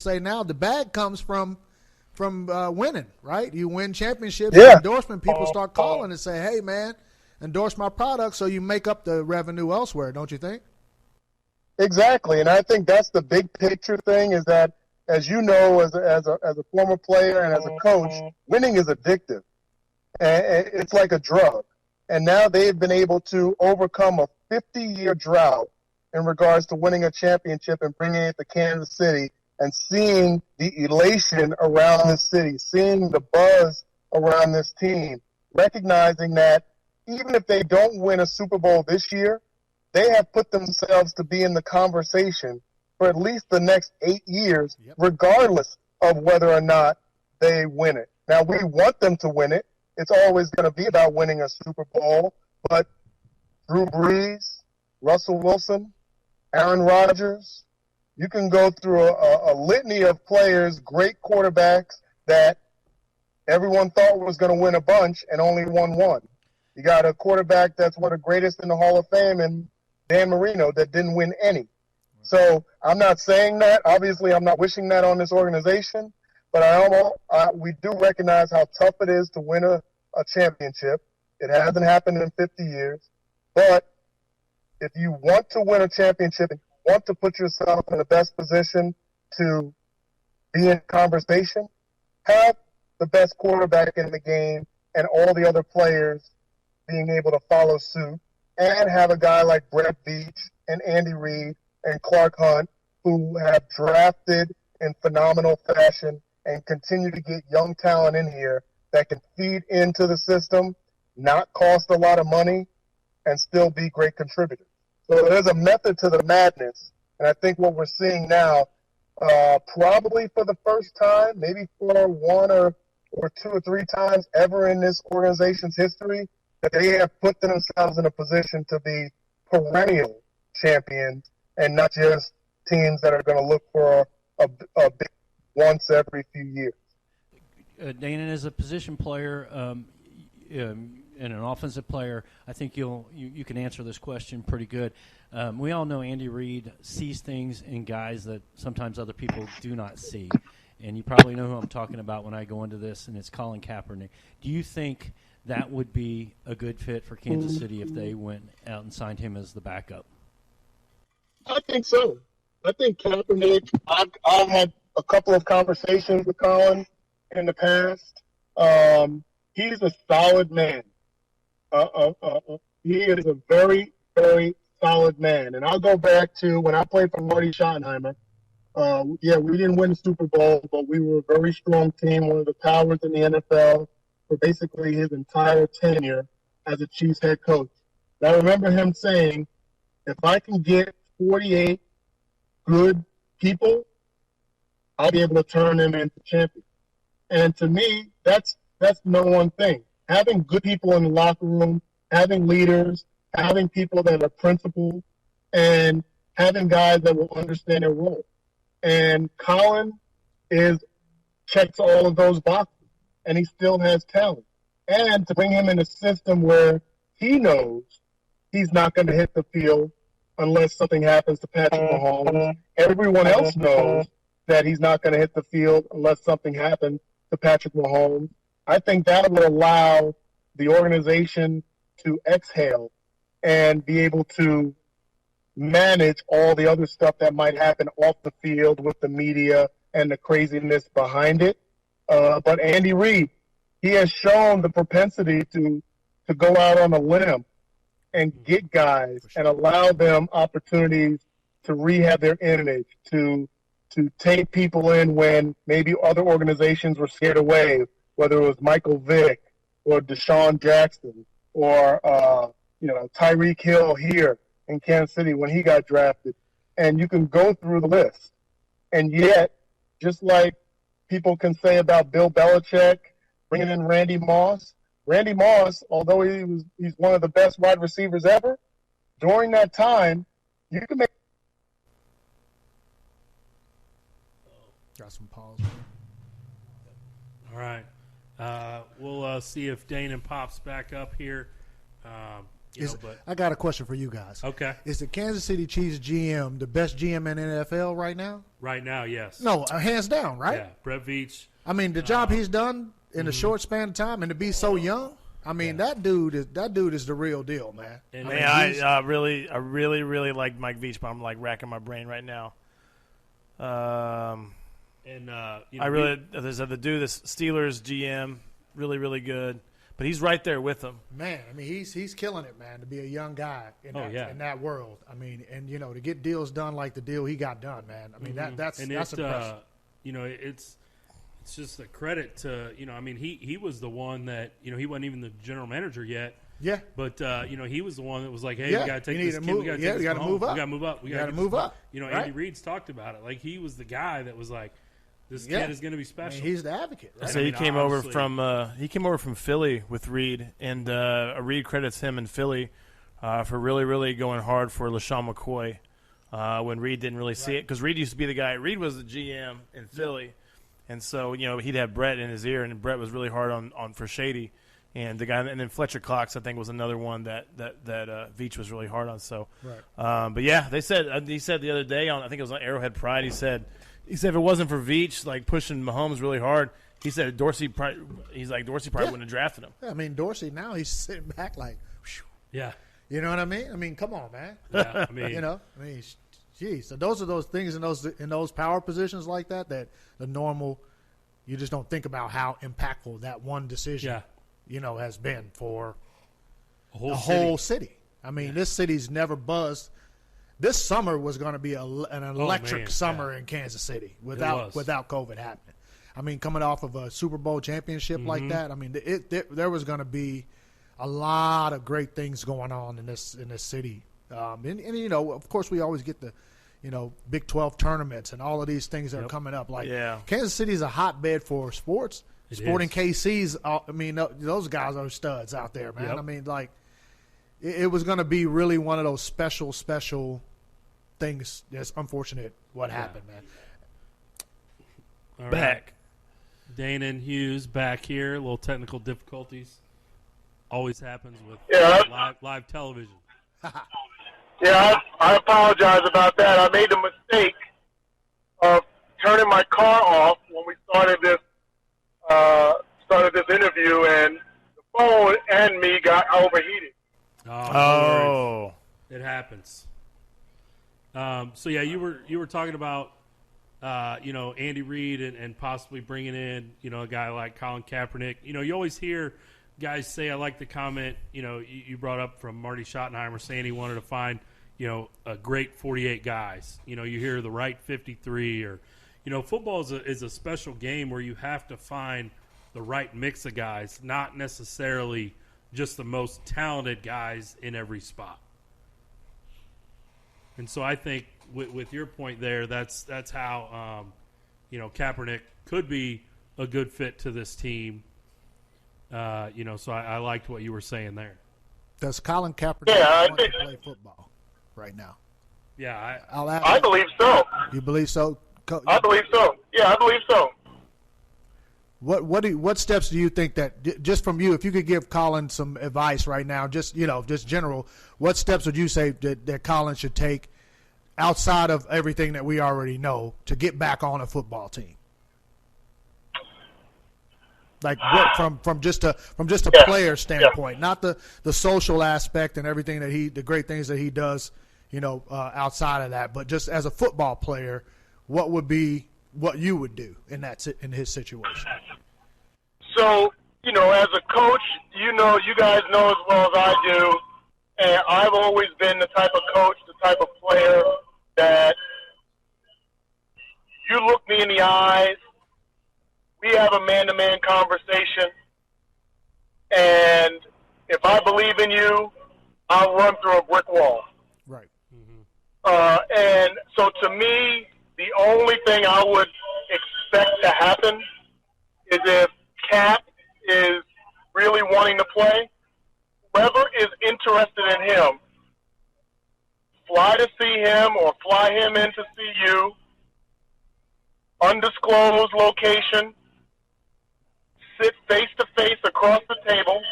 say now the bag comes from winning, right? You win championships, Yeah. endorsement, people start calling and say, hey, man, endorse my product, so you make up the revenue elsewhere, don't you think? Exactly, and I think that's the big picture thing is that, as you know, as a former player and as a coach, winning is addictive. And it's like a drug. And now they've been able to overcome a 50-year drought in regards to winning a championship and bringing it to Kansas City and seeing the elation around this city, seeing the buzz around this team, recognizing that even if they don't win a Super Bowl this year, they have put themselves to be in the conversation for at least the next 8 years, regardless of whether or not they win it. Now, we want them to win it. It's always going to be about winning a Super Bowl, but Drew Brees, Russell Wilson, Aaron Rodgers, you can go through a litany of players, great quarterbacks that everyone thought was going to win a bunch and only won one. You got a quarterback that's one of the greatest in the Hall of Fame, and Dan Marino, that didn't win any. So I'm not saying that. Obviously, I'm not wishing that on this organization, but we do recognize how tough it is to win a championship. It hasn't happened in 50 years. But if you want to win a championship and you want to put yourself in the best position to be in conversation, have the best quarterback in the game and all the other players being able to follow suit, and have a guy like Brett Veach and Andy Reid and Clark Hunt who have drafted in phenomenal fashion and continue to get young talent in here that can feed into the system, not cost a lot of money, and still be great contributors. So there's a method to the madness, and I think what we're seeing now, probably for the first time, maybe for one or two or three times ever in this organization's history, that they have put themselves in a position to be perennial champions and not just teams that are going to look for a big once every few years. Danan, as a position player and an offensive player, I think you can answer this question pretty good. We all know Andy Reid sees things in guys that sometimes other people do not see. And you probably know who I'm talking about when I go into this, and it's Colin Kaepernick. Do you think that would be a good fit for Kansas City if they went out and signed him as the backup? I think so. I think Kaepernick, I've had a couple of conversations with Colin in the past. He's a solid man. He is a very, very solid man. And I'll go back to when I played for Marty Schottenheimer. We didn't win the Super Bowl, but we were a very strong team, one of the powers in the NFL for basically his entire tenure as a Chiefs head coach. And I remember him saying, if I can get 48 good people, I'll be able to turn them into champions. And to me, that's the number one thing. Having good people in the locker room, having leaders, having people that are principled, and having guys that will understand their role. And Colin checks all of those boxes, and he still has talent. And to bring him in a system where he knows he's not going to hit the field unless something happens to Patrick Mahomes. Everyone else knows that he's not going to hit the field unless something happens to Patrick Mahomes. I think that would allow the organization to exhale and be able to manage all the other stuff that might happen off the field with the media and the craziness behind it. But Andy Reid, he has shown the propensity to go out on a limb and get guys and allow them opportunities to rehab their image, to take people in when maybe other organizations were scared away, whether it was Michael Vick or Deshaun Jackson or Tyreek Hill here in Kansas City when he got drafted. And you can go through the list. And yet, just like people can say about Bill Belichick, bringing in Randy Moss, although he's one of the best wide receivers ever, during that time, you can make. Got some pause. All right. We'll see if Danan pops back up here. But I got a question for you guys. okay, Is the Kansas City Chiefs GM the best GM in NFL right now? right now, yes. No, hands down, right? Yeah, Brett Veach. I mean, the job he's done in a short span of time and to be so young, I mean, that dude is the real deal, man. And I really like Mike Veach, but I'm like racking my brain right now. There's the dude, this Steelers GM, really good, but he's right there with them. Man, I mean, he's killing it, man, to be a young guy in that world. I mean, and to get deals done like the deal he got done, man. I mean, that's impressive. It's just a credit to I mean, he was the one that he wasn't even the general manager yet. Yeah, but he was the one that was like, "Hey, we got to take this kid. We got to move up. We got to move up. We got to move up." Andy right? Reid's talked about it. Like he was the guy that was like, "This kid is going to be special." I mean, he's the advocate. Right? So he came over from Philly with Reid, and Reid credits him in Philly for really going hard for LaShawn McCoy when Reid didn't really see it, because Reid used to be the guy. Reid was the GM in Philly, and so he'd have Brett in his ear, and Brett was really hard on for Shady. And the guy, and then Fletcher Cox, I think, was another one that Veach was really hard on. So, but yeah, he said the other day I think it was on Arrowhead Pride. He said if it wasn't for Veach like pushing Mahomes really hard, he said Dorsey probably wouldn't have drafted him. Yeah, I mean, Dorsey now he's sitting back like, whew. Yeah, you know what I mean? I mean, come on, man. Yeah, I mean, geez. So those are those things in those power positions like that the normal, you just don't think about how impactful that one decision. Yeah. Has been for a whole city. I mean, this city's never buzzed. This summer was going to be an electric summer in Kansas City without COVID happening. I mean, coming off of a Super Bowl championship like that, I mean, there was going to be a lot of great things going on in this city. And of course, we always get the Big 12 tournaments and all of these things that are coming up. Like Kansas City is a hotbed for sports. Sporting KC's, I mean, those guys are studs out there, man. Yep. I mean, like, it was going to be really one of those special things. It's unfortunate what happened, man. All Back. Right. Danan Hughes back here. A little technical difficulties. Always happens with live television. Yeah, I apologize about that. I made the mistake of turning my car off when we started this interview, and the phone and me got overheated. Oh. It happens. So yeah, you were talking about Andy Reid and possibly bringing in a guy like Colin Kaepernick. You always hear guys say, I like the comment you brought up from Marty Schottenheimer saying he wanted to find a great 48 guys. You hear the right 53, or football is a special game where you have to find the right mix of guys, not necessarily just the most talented guys in every spot. And so I think with your point there, that's how Kaepernick could be a good fit to this team. So I liked what you were saying there. Does Colin Kaepernick want to play football right now? Yeah, I believe so. You believe so? I believe so. Yeah, I believe so. What steps do you think that, just from you, if you could give Colin some advice right now, just general, what steps would you say that Colin should take outside of everything that we already know to get back on a football team? Like from just a player standpoint, not the social aspect and everything the great things that he does, outside of that, but just as a football player, what would be what you would do in his situation? So, as a coach, you guys know as well as I do, and I've always been the type of coach, the type of player that you look me in the eyes, we have a man-to-man conversation, and if I believe in you, I'll run through a brick wall. Right. And so to me, the only thing I would expect to happen is if Cap is really wanting to play, whoever is interested in him, fly to see him or fly him in to see you, undisclosed location, sit face-to-face across the table,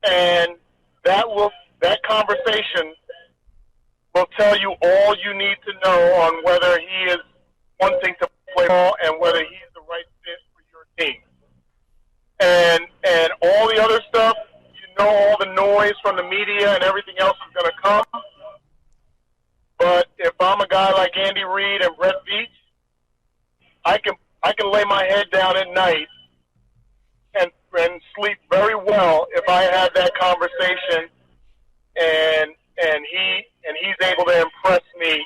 and that conversation will tell you all you need to know on whether he is wanting to play ball and whether he's the right fit for your team. And all the other stuff, all the noise from the media and everything else is going to come. But if I'm a guy like Andy Reid and Brett Veach, I can lay my head down at night and sleep very well if I have that conversation and he's able to impress me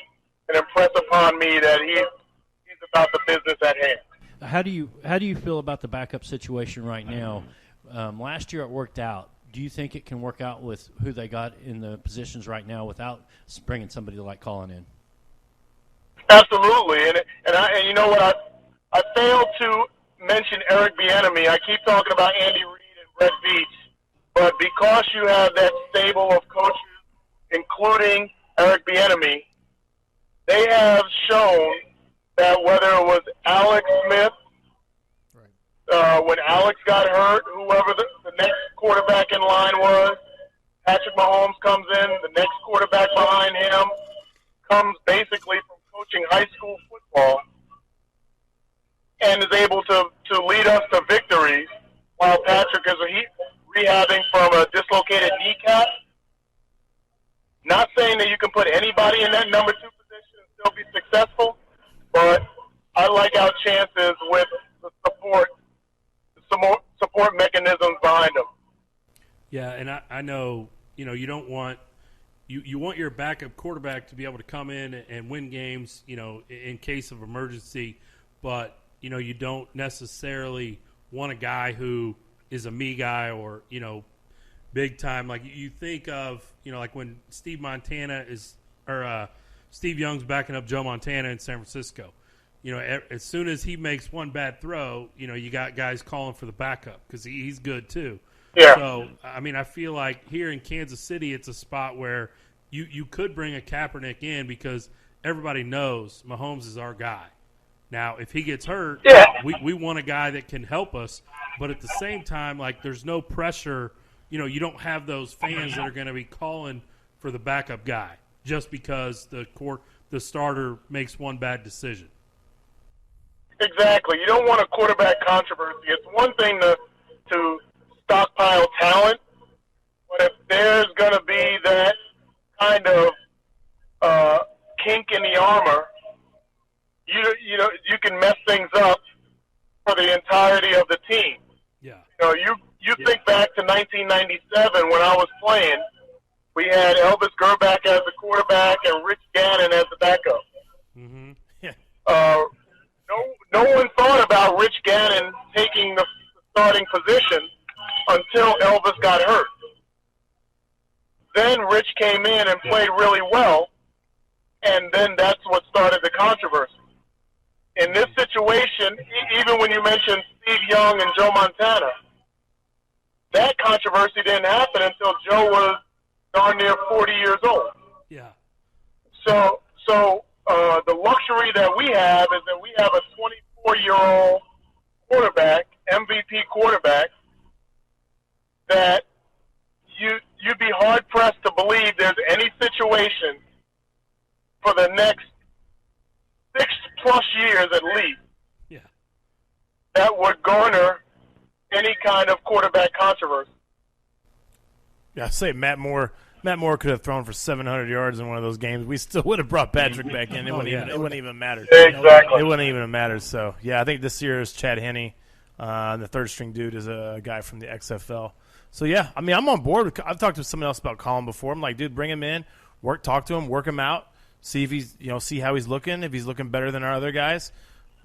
and impress upon me that he's about the business at hand. How do you feel about the backup situation right now? Last year it worked out. Do you think it can work out with who they got in the positions right now without bringing somebody like Colin in? Absolutely, and you know what? I failed to mention Eric Bieniemy. I keep talking about Andy Reid and Brett Veach, but because you have that stable of coaches, including Eric Bieniemy, they have shown that whether it was Alex Smith, when Alex got hurt, whoever the next quarterback in line was, Patrick Mahomes comes in, the next quarterback behind him comes basically from coaching high school football and is able to lead us to victories while Patrick is rehabbing from a dislocated kneecap. Not saying that you can put anybody in that number 2 position and still be successful, but I like our chances with the support mechanisms behind them. Yeah, and I know, you don't want you want your backup quarterback to be able to come in and win games, in case of emergency, but you don't necessarily want a guy who is a me guy or, big time. Like you think of, like when Steve Young's backing up Joe Montana in San Francisco. As soon as he makes one bad throw, you got guys calling for the backup because he's good too. Yeah. So, I feel like here in Kansas City, it's a spot where you could bring a Kaepernick in because everybody knows Mahomes is our guy. Now, if he gets hurt, we want a guy that can help us. But at the same time, like there's no pressure. You don't have those fans that are going to be calling for the backup guy just because the starter makes one bad decision. Exactly. You don't want a quarterback controversy. It's one thing to stockpile talent, but if there's going to be that kind of kink in the armor, you can mess things up for the entirety of the team. Yeah. You think back to 1997 when I was playing. We had Elvis Grbac as the quarterback and Rich Gannon as the backup. Mm-hmm. Yeah. No one thought about Rich Gannon taking the starting position until Elvis got hurt. Then Rich came in and played really well, and then that's what started the controversy. In this situation, even when you mentioned Steve Young and Joe Montana, that controversy didn't happen until Joe was darn near 40 years old. Yeah. So the luxury that we have is that we have a 24-year-old quarterback, MVP quarterback, that you'd be hard-pressed to believe there's any situation for the next 6+ years at least that would garner any kind of quarterback controversy. Yeah, I say Matt Moore could have thrown for 700 yards in one of those games. We still would have brought Patrick back in. It wouldn't even matter. Exactly. It wouldn't even have mattered. So, yeah, I think this year is Chad Henne. The third-string dude is a guy from the XFL. So, yeah, I'm on board. I've talked to someone else about Colin before. I'm like, dude, bring him in, talk to him, work him out, see if he's, see how he's looking. If he's looking better than our other guys,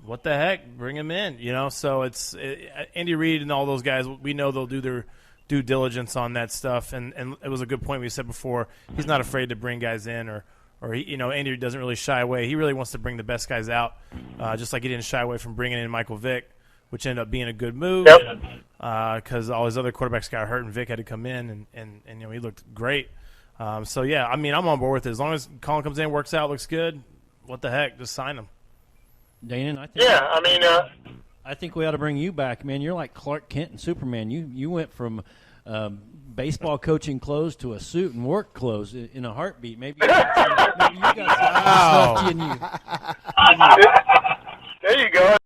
what the heck, bring him in. So Andy Reid and all those guys. We know they'll do their due diligence on that stuff, and it was a good point we said before. He's not afraid to bring guys in, or he, Andy doesn't really shy away. He really wants to bring the best guys out, just like he didn't shy away from bringing in Michael Vick, which ended up being a good move because all his other quarterbacks got hurt and Vick had to come in, and he looked great. So yeah, I'm on board with it as long as Colin comes in, works out, looks good. What the heck, just sign him. Danan, I think. I think we ought to bring you back, man. You're like Clark Kent and Superman. You went from baseball coaching clothes to a suit and work clothes in a heartbeat. Maybe you got some left in you. There you go.